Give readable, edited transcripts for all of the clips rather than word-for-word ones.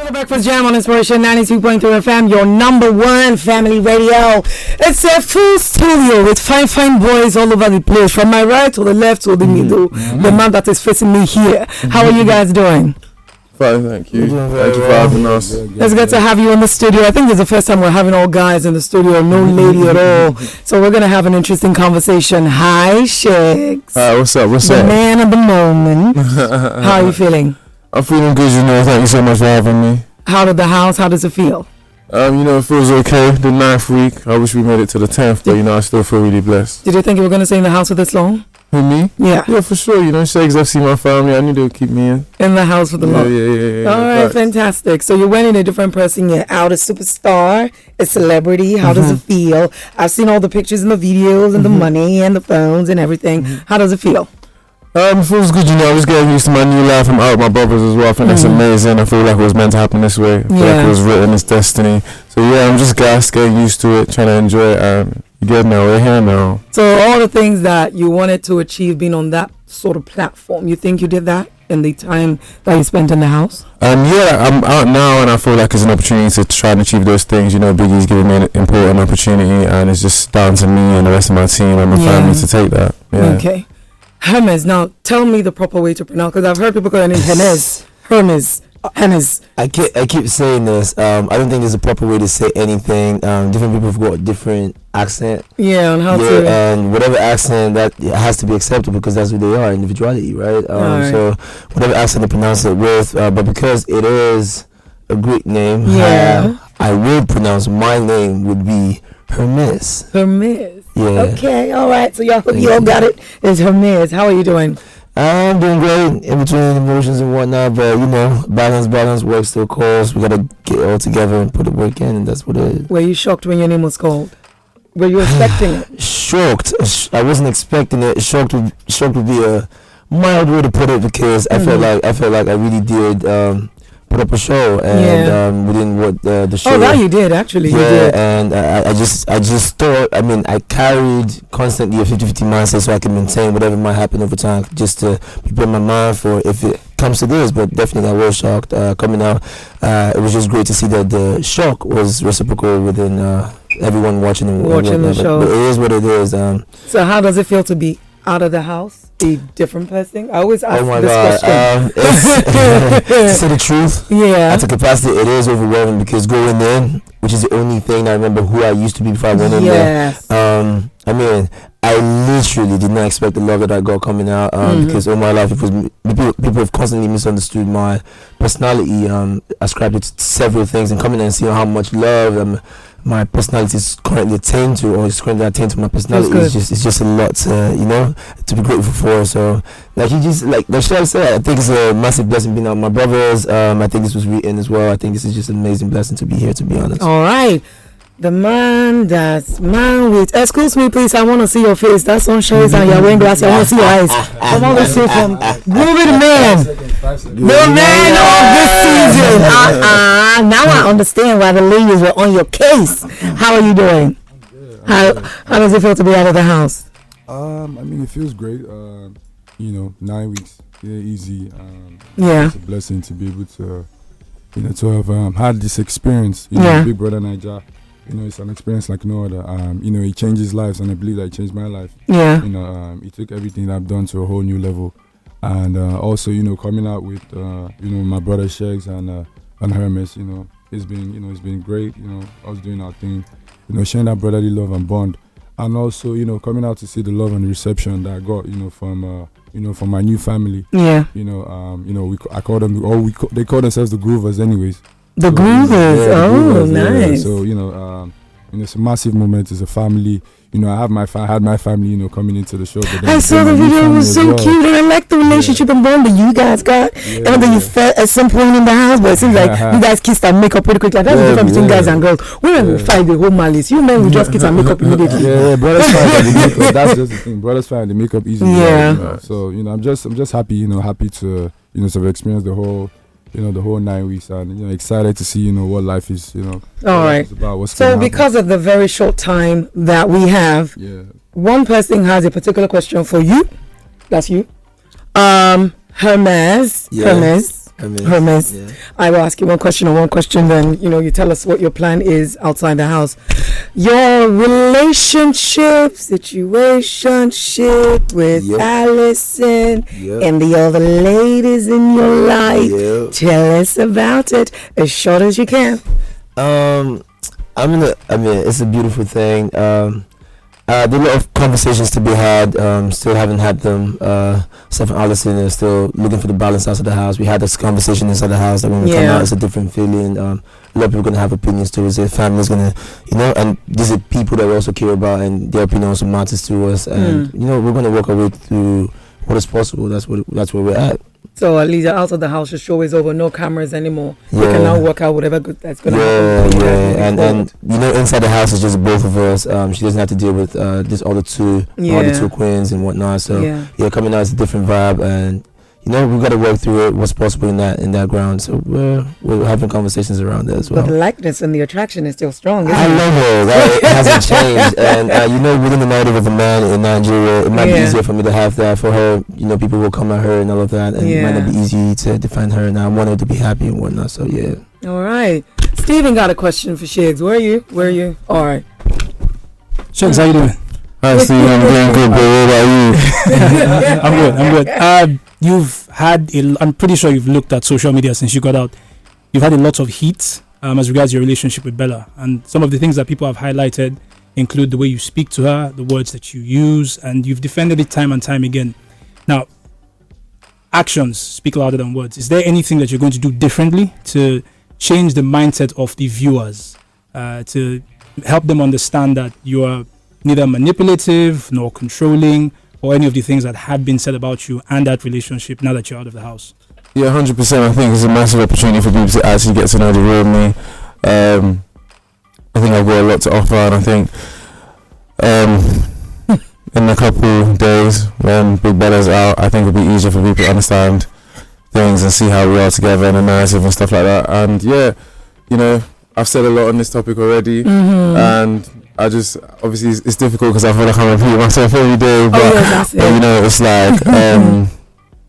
to the Breakfast Jam on Inspiration 92.3 FM, your number one family radio. It's a full studio with fine boys all over the place, from my right to the left to the middle. The man that is facing me here. How are you guys doing? Fine, thank you. Thank you for having us. It's good to have you in the studio. I think it's the first time we're having all guys in the studio, no lady at all. So we're going to have an interesting conversation. Hi, sheggz. Hi, what's up? The man of the moment. How are you feeling? I'm feeling good, Thank you so much for having me. How does it feel? It feels okay. The 9th week. I wish we made it to the 10th, but I still feel really blessed. Did you think you were going to stay in the house for this long? Who, me? Yeah. Yeah, for sure. sheggz, I've seen my family. I knew they would keep me in. In the house for the long. Yeah. All right, fantastic. So you went in a different person. You're out a superstar, a celebrity. How does it feel? I've seen all the pictures and the videos and the money and the phones and everything. How does it feel? It feels good, I was getting used to my new life. I'm out with my brothers as well. I think that's amazing. I feel like it was meant to happen this way. I feel like it was written, it's destiny. So yeah, I'm just gassed, getting used to it, trying to enjoy it. We're here now. So all the things that you wanted to achieve being on that sort of platform, you think you did that in the time that you spent in the house? I'm out now, and I feel like it's an opportunity to try and achieve those things. Biggie's giving me an important opportunity, and it's just down to me and the rest of my team and my family to take that. Yeah. Okay. Hermes, now tell me the proper way to pronounce, because I've heard people calling it Hermes. Hermes. I keep saying this. I don't think there's a proper way to say anything. Different people have got different accent. Yeah, on how to. And whatever accent that has to be acceptable, because that's who they are, individuality, right? So whatever accent they pronounce it with, but because it is a Greek name, I will pronounce my name would be Hermes. Hermes. Yeah. Okay. All right. So y'all got it. It's Hermes. How are you doing? I'm doing great, in between emotions and whatnot, but balance, work still calls. We gotta get it all together and put the work in, and that's what it is. Were you shocked when your name was called? Were you expecting it? Shocked. I wasn't expecting it. Shocked would be a mild way to put it, because I felt like I really did put up a show, and within what the show. Oh, that you did actually. Yeah, you did. and I just thought. I carried constantly a 50-50 mindset, so I can maintain whatever might happen over time, just to prepare my mind for if it comes to this. But definitely, I was shocked coming out. It was just great to see that the shock was reciprocal within everyone watching the show. But it is what it is. So how does it feel to be out of the house, a different person? I always ask this question. To say the truth, at the capacity, it is overwhelming, because going in, which is the only thing I remember who I used to be before I went in there. I literally did not expect the love that I got coming out, because all my life people have constantly misunderstood my personality, ascribed it to several things, and coming in and seeing how much love my personality is currently attained to, or is currently attained to my personality. It's just a lot to be grateful for. So like Sheggz said, I think it's a massive blessing being out with my brothers. I think this was written as well. I think this is just an amazing blessing to be here, to be honest. All right. The man with, excuse me please, I want to see your face. That's on shows and you're wearing glasses. I want to see your eyes. Come on, let's see from Groovy the man. The man of this season. Now I understand why the ladies were on your case. How are you doing? How does it feel to be out of the house? It feels great. 9 weeks, easy. It's a blessing to be able to, to have had this experience. Big Brother Naija. It's an experience like no other. It changes lives, and I believe that it changed my life. It took everything that I've done to a whole new level, and also, coming out with, my brother sheggz and Hermes. It's been great. I was doing our thing, sharing that brotherly love and bond, and also, coming out to see the love and the reception that I got, from my new family. I call them, they call themselves the Groovers, anyways. The Groovers, nice. So it's a massive moment. It's a family. I had my family, coming into the show. But I saw the video; it was so cute, and I like the relationship and bond that you guys got. Even though you felt at some point in the house, but it seems like you guys kissed and make up pretty quickly. That's the difference between guys and girls. Women will fight the whole malice. You men will just kiss and make up immediately. Brothers fight the makeup. That's just the thing. Brothers fight the makeup easily. So I'm just happy, happy to to have experienced the whole. The whole 9 weeks, and excited to see what life is all right about. So because of the very short time that we have, one person has a particular question for you. That's you. Hermes. Hermes. Yeah. I will ask you one question, then you tell us what your plan is outside the house. Your relationship situationship with Allison and the other ladies in your life. Tell us about it as short as you can. It's a beautiful thing. There are a lot of conversations to be had. Still haven't had them. Steph and Allison are still looking for the balance outside the house. We had this conversation inside the house that when we come out, it's a different feeling. A lot of people are going to have opinions towards it. Family's going to, and these are people that we also care about, and their opinion also matters to us. And, we're going to work our way through what is possible. That's where we're at. So at least out of the house, the show is over. No cameras anymore. We can now work out whatever good that's going to happen. And inside the house is just both of us. She doesn't have to deal with this all the two queens and whatnot. So coming out is a different vibe, and we've got to work through it. What's possible in that ground. So we're having conversations around that as well. But the likeness and the attraction is still strong. I love her. It hasn't changed. And within the narrative of a man in Nigeria, it might be easier for me to have that. For her, people will come at her and all of that, and it might not be easy to define her. And I want her to be happy and whatnot. So All right. Steven got a question for sheggz. Where are you? All right. sheggz, how you doing? Hi, Steven. I'm doing good, bro. What about you? I'm good. I'm pretty sure you've looked at social media since you got out. You've had a lot of heat as regards your relationship with Bella. And some of the things that people have highlighted include the way you speak to her, the words that you use, and you've defended it time and time again. Now, actions speak louder than words. Is there anything that you're going to do differently to change the mindset of the viewers, to help them understand that you are neither manipulative nor controlling, or any of the things that have been said about you and that relationship now that you're out of the house? Yeah, 100%. I think it's a massive opportunity for people to actually get to know the real me. I think I've got a lot to offer, and I think in a couple days when Big Bella's out, I think it'll be easier for people to understand things and see how we are together and the narrative and stuff like that. And I've said a lot on this topic already, and I just, obviously it's difficult because I feel like I'm repeating myself every day, but it's like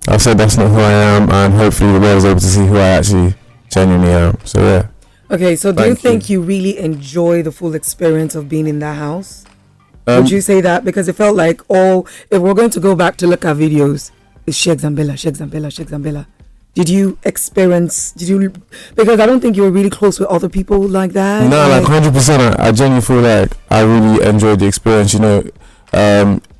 I've said that's not who I am, and hopefully the world is able to see who I actually genuinely am. So okay, so do you think you really enjoy the full experience of being in that house? Would you say that? Because it felt like, if we're going to go back to look at videos, it's sheggz and Bella. Did you because I don't think you were really close with other people like that. No, like 100%. I genuinely feel like I really enjoyed the experience.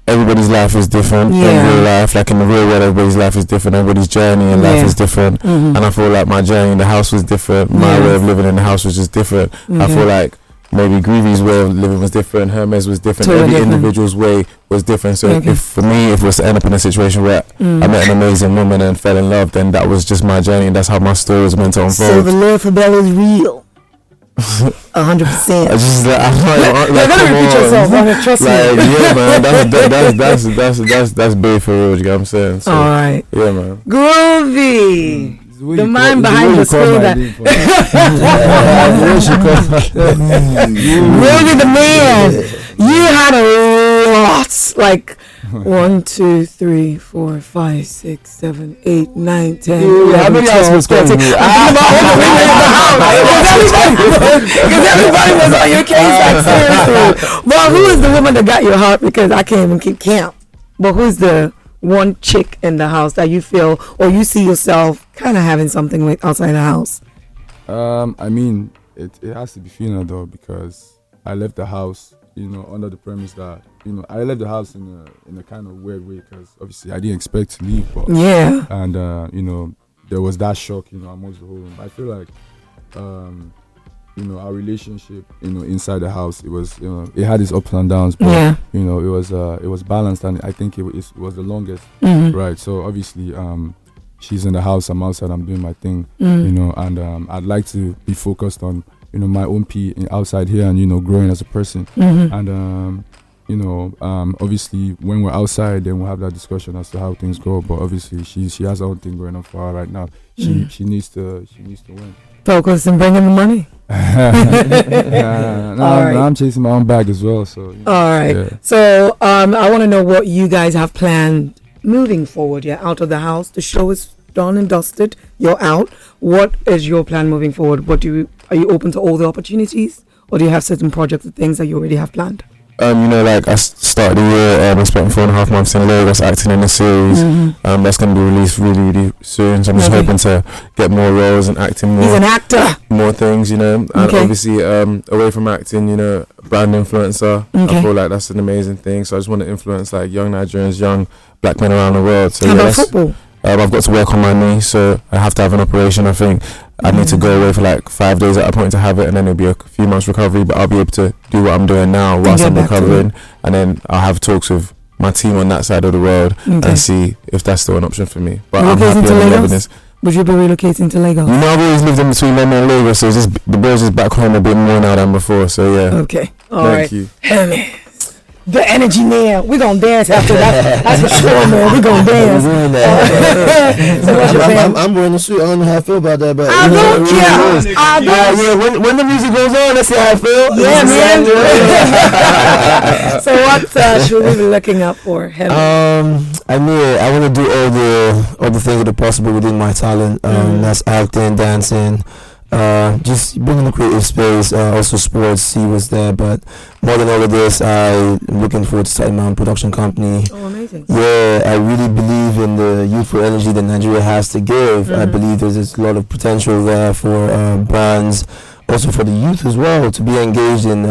Everybody's life is different in real life. Like in the real world, everybody's life is different. Everybody's journey in life is different. And I feel like my journey in the house was different. My way of living in the house was just different. I feel like maybe Groovy's way of living was different. Hermes was different. Every individual's way was different. So if it was to end up in a situation where I met an amazing woman and fell in love, then that was just my journey, and that's how my story was meant to unfold. So the love for Bella is real. 100%. I just you're gonna repeat yourself. Trust me. Yeah, man. That's big for real. You know what I'm saying? So, all right. Yeah, man. Groovy. The man behind the screen. Groovy the man. You had a lot. Like 1, 2, 3, 4, 5, 6, 7, 8, 9, 10. How many houses was coming? Because everybody was on your case. Like, seriously. Well, who is the woman that got your heart? Because I can't even keep count. But who's the one chick in the house that you feel, or you see yourself kind of having something with outside the house? It has to be Fina though, because I left the house, under the premise that, I left the house in a kind of weird way, because obviously I didn't expect to leave, but and there was that shock, amongst the whole room. I feel like our relationship, inside the house, it was, it had its ups and downs, but it was balanced, and I think it was the longest, right? So obviously, she's in the house, I'm outside, I'm doing my thing, and I'd like to be focused on, my own outside here, and growing as a person, and obviously when we're outside, then we'll have that discussion as to how things go. But obviously, she has her own thing going on for her right now. She needs to win. Focus and bring in the money. I'm chasing my own bag as well. So all right. Yeah. So I want to know what you guys have planned moving forward. Out of the house. The show is done and dusted. You're out. What is your plan moving forward? Are you open to all the opportunities, or do you have certain projects or things that you already have planned? Like I started the year, I spent 4.5 months in Lagos acting in a series. That's going to be released really, really soon. So I'm just hoping to get more roles and acting more. He's an actor. More things, and obviously away from acting, brand influencer. I feel like that's an amazing thing. So I just want to influence like young Nigerians, young black men around the world. So how about football? I've got to work on my knee, so I have to have an operation. I think I need to go away for like 5 days at a point to have it, and then it'll be a few months recovery. But I'll be able to do what I'm doing now whilst I'm recovering, and then I'll have talks with my team on that side of the world and see if that's still an option for me. But I'm happy I'm loving this. Would you be relocating to Lagos? No, I've always lived in between London and Lagos, so it's just the boys is back home a bit more now than before. So yeah. Okay. All right. Thank you. Hermes. The energy man. We're going to dance after that. That's for sure, man. We're going to dance. I'm wearing the suit. I don't know how I feel about that, but I don't care. Yeah, when the music goes on, let's see how I feel. Yeah, man. So what should we be looking up for him? I want to do all the things that are possible within my talent. That's acting, dancing, just being in the creative space, also sports, see what's there. But more than all of this, I'm looking forward to starting my own production company. Oh, amazing. Yeah, I really believe in the youthful energy that Nigeria has to give. I believe there's a lot of potential there for brands, also for the youth as well, to be engaged in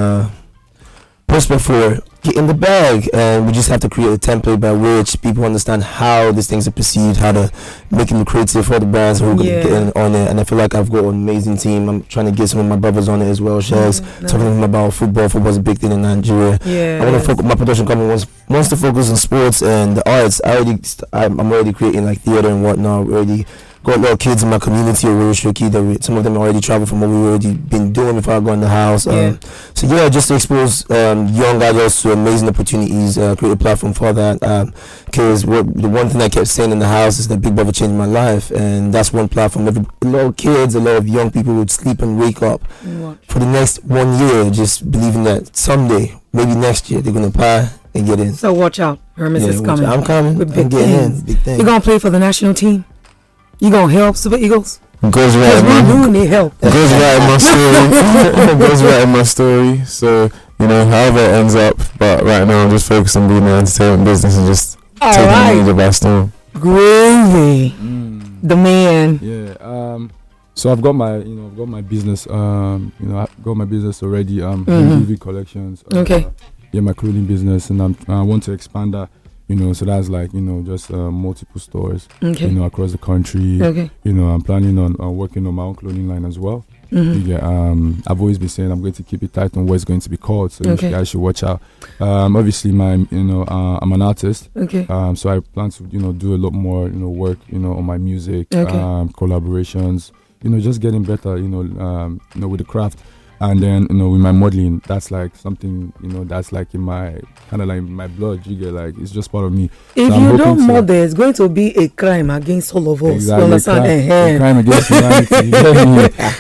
prospect for get in the bag, and we just have to create a template by which people understand how these things are perceived, how to make them creative for the brands who are going to get in on it. And I feel like I've got an amazing team. I'm trying to get some of my brothers on it as well. sheggz, talking to them about football. Football's a big thing in Nigeria. I want to focus. My production company wants to focus on sports and the arts. I'm already creating like theater and whatnot. We already got a lot of kids in my community are really tricky. Some of them already travel from what we've already been doing before I go in the house. So just to expose young adults to amazing opportunities, create a platform for that. Because the one thing I kept saying in the house is that Big Brother changed my life, and that's one platform. A lot of kids, a lot of young people would sleep and wake up for the next 1 year, just believing that someday, maybe next year, they're gonna apply and get in. So watch out, Hermes is coming. I'm coming. With big getting things. in. Big things. You're gonna play for the national team. You gonna help Super Eagles? Goes right in we do need help. Goes right in my story. Goes right in my story. So however it ends up, but right now I'm just focused on being in the entertainment business and just taking the best on. Groovy, the man. Yeah. So I've got my business. I've got my business already. Groovy Collections. Okay. My clothing business, and I want to expand that. So that's like just multiple stores. Okay. Across the country. Okay. I'm planning on working on my own clothing line as well. I've always been saying I'm going to keep it tight on what it's going to be called, so you guys should watch out. Obviously, I'm an artist. Okay. So I plan to do a lot more work on my music, collaborations. Just getting better. With the craft. And then with my modeling, that's like something that's like in my kind of like my blood. You get like it's just part of me. If you don't model, it's going to be a crime against all of us. Exactly, you understand? A crime against humanity.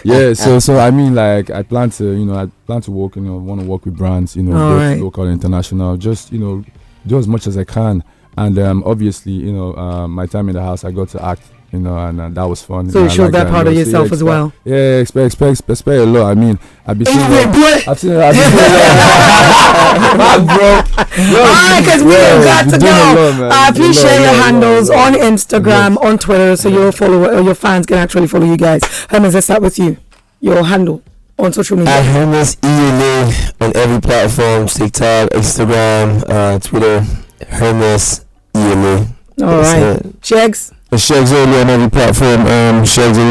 Yeah. So I mean, like I plan to work. Want to work with brands. Both local and international. Just do as much as I can. And obviously, my time in the house, I got to act. And that was fun. So you showed that part of yourself as well. Yeah, expect a lot. I mean, I've been seeing bro. Alright, because we have got to go. Please share your handles on Instagram, on Twitter, so your your fans can actually follow you guys. Hermes, let's start with you. Your handle on social media. At Hermes 𝐒𝐿𝐍 on every platform: TikTok, Instagram, Twitter. Hermes 𝐒𝐿𝐍. Alright, sheggz. sheggz 𝐅𝐌 on every platform. sheggz on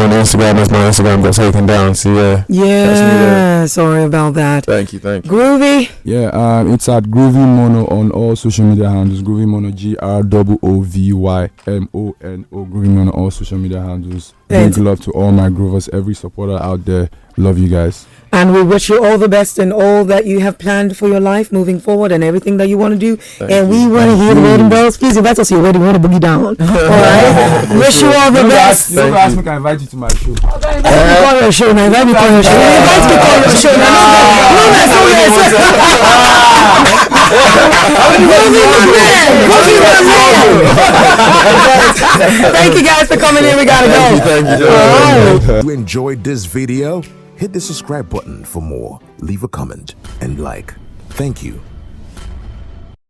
Instagram. That's my Instagram got taken down. So yeah. Sorry about that. Thank you. Groovy. Yeah. It's at Groovy Mono on all social media handles. Groovy Mono, GROOVYMONO. Groovy Mono on all social media handles. Big love to all my groovers, every supporter out there. Love you guys. And we wish you all the best in all that you have planned for your life moving forward and everything that you want to do. We want to hear the wedding bells. Please invite us to your wedding. We want to boogie down. All right. Wish you all the best. You never ask me, can I invite you to my show? Invite me to your show. Invite me to your show. Invite me to your show. Thank you guys for coming in. We gotta go. Thank you. If you enjoyed this video, hit the subscribe button for more. Leave a comment and like. Thank you.